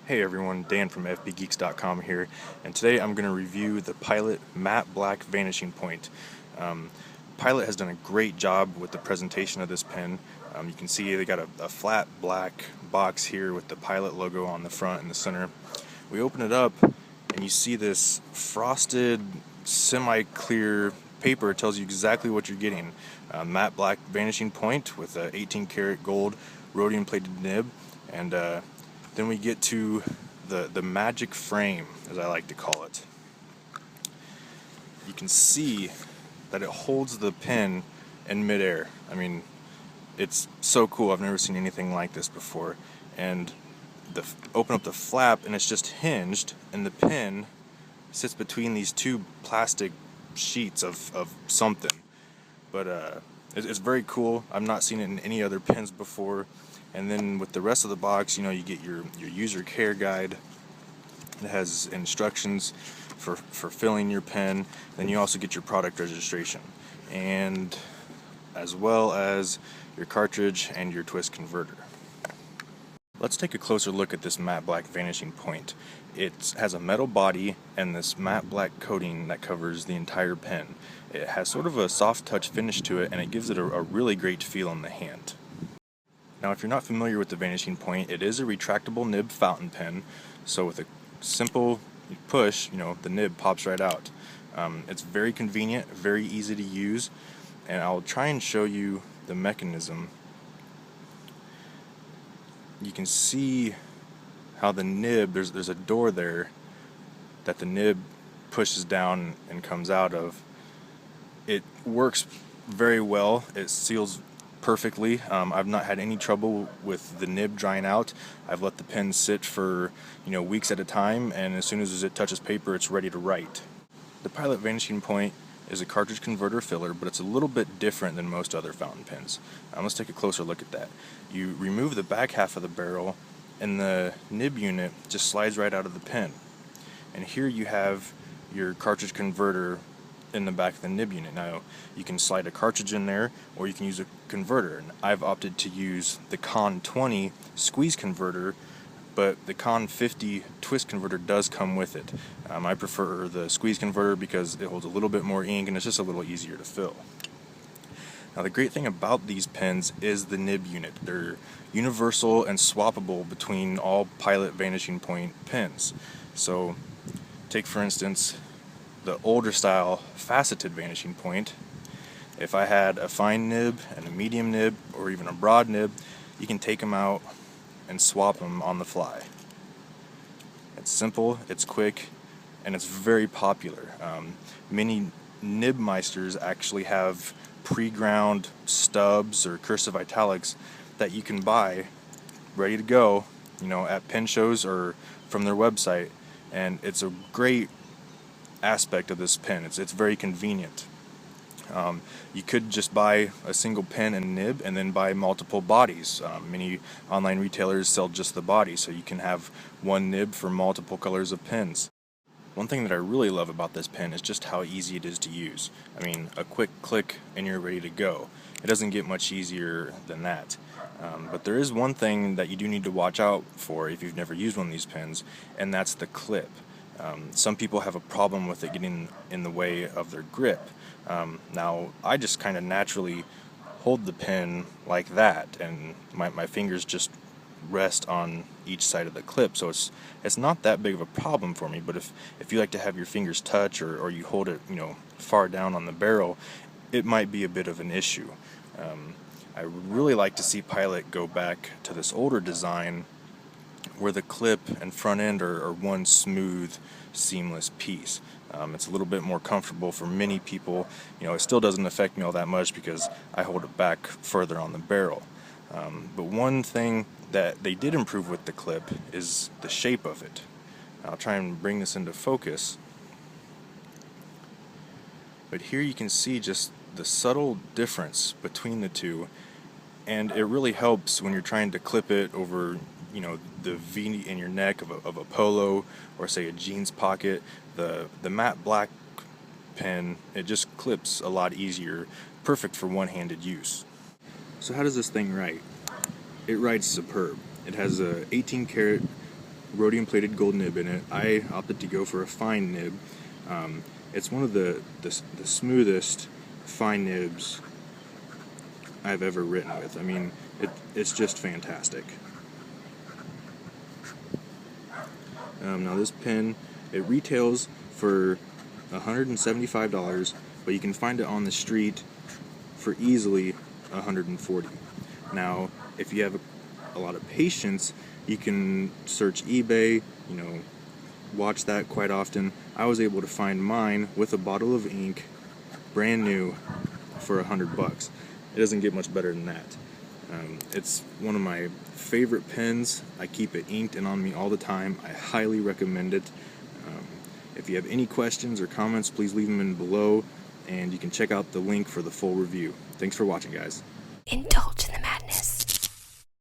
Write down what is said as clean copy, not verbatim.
Hey everyone, Dan from fbgeeks.com here, and today I'm going to review the Pilot Matte Black Vanishing Point. Um, Pilot has done a great job with the presentation of this pen. You can see they got a flat black box here with the Pilot logo on the front and the center. We open it up and you see this frosted, semi-clear paper. It tells you exactly what you're getting. Matte black vanishing point with a 18 karat gold rhodium plated nib, and then we get to the magic frame, as I like to call it. You can see that it holds the pen in midair. I mean, it's so cool. I've never seen anything like this before. And open up the flap and it's just hinged, and the pen sits between these two plastic sheets of something. But it's very cool. I've not seen it in any other pens before. And then with the rest of the box, you get your user care guide. It has instructions for filling your pen. Then you also get your product registration, and as well as your cartridge and your twist converter. Let's take a closer look at this matte black vanishing point. It has a metal body and this matte black coating that covers the entire pen. It has sort of a soft touch finish to it, and it gives it a really great feel in the hand. Now, if you're not familiar with the Vanishing Point, it is a retractable nib fountain pen, so with a simple push, the nib pops right out. It's very convenient, very easy to use, and I'll try and show you the mechanism. You can see how the nib, there's a door there that the nib pushes down and comes out of. It works very well. It seals perfectly. I've not had any trouble with the nib drying out. I've let the pen sit for weeks at a time, and as soon as it touches paper, it's ready to write. The Pilot Vanishing Point is a cartridge converter filler, but it's a little bit different than most other fountain pens. Let's take a closer look at that. You remove the back half of the barrel, and the nib unit just slides right out of the pen. And here you have your cartridge converter in the back of the nib unit. Now, you can slide a cartridge in there, or you can use a converter, and I've opted to use the Con 20 squeeze converter, but the Con 50 twist converter does come with it. I prefer the squeeze converter because it holds a little bit more ink and it's just a little easier to fill. Now, the great thing about these pens is the nib unit. They're universal and swappable between all Pilot Vanishing Point pens. So, take for instance the older style faceted Vanishing Point. If I had a fine nib and a medium nib, or even a broad nib, you can take them out and swap them on the fly. It's simple, it's quick, and it's very popular. Many nibmeisters actually have pre-ground stubs or cursive italics that you can buy ready to go, at pen shows or from their website, and it's a great aspect of this pen. It's very convenient. You could just buy a single pen and nib and then buy multiple bodies. Many online retailers sell just the body, so you can have one nib for multiple colors of pens. One thing that I really love about this pen is just how easy it is to use. I mean, a quick click and you're ready to go. It doesn't get much easier than that. But there is one thing that you do need to watch out for if you've never used one of these pens, and that's the clip. Some people have a problem with it getting in the way of their grip. Now, I just kind of naturally hold the pen like that, and my fingers just rest on each side of the clip, so it's not that big of a problem for me. But if you like to have your fingers touch, or you hold it far down on the barrel, it might be a bit of an issue. I really like to see Pilot go back to this older design where the clip and front end are one smooth, seamless piece. It's a little bit more comfortable for many people. It still doesn't affect me all that much because I hold it back further on the barrel. But one thing that they did improve with the clip is the shape of it. I'll try and bring this into focus. But here you can see just the subtle difference between the two, and it really helps when you're trying to clip it over the V in your neck of a polo, or say a jeans pocket. The matte black pen, it just clips a lot easier, perfect for one-handed use. So how does this thing write? It writes superb. It has a 18 karat rhodium plated gold nib in it. I opted to go for a fine nib. It's one of the smoothest fine nibs I've ever written with. I mean, it's just fantastic. Now this pen, it retails for $175, but you can find it on the street for easily $140. Now, if you have a lot of patience, you can search eBay, watch that quite often. I was able to find mine with a bottle of ink, brand new, for $100. It doesn't get much better than that. It's one of my favorite pens. I keep it inked and on me all the time. I highly recommend it. If you have any questions or comments, please leave them in below, and you can check out the link for the full review. Thanks for watching, guys. Indulge.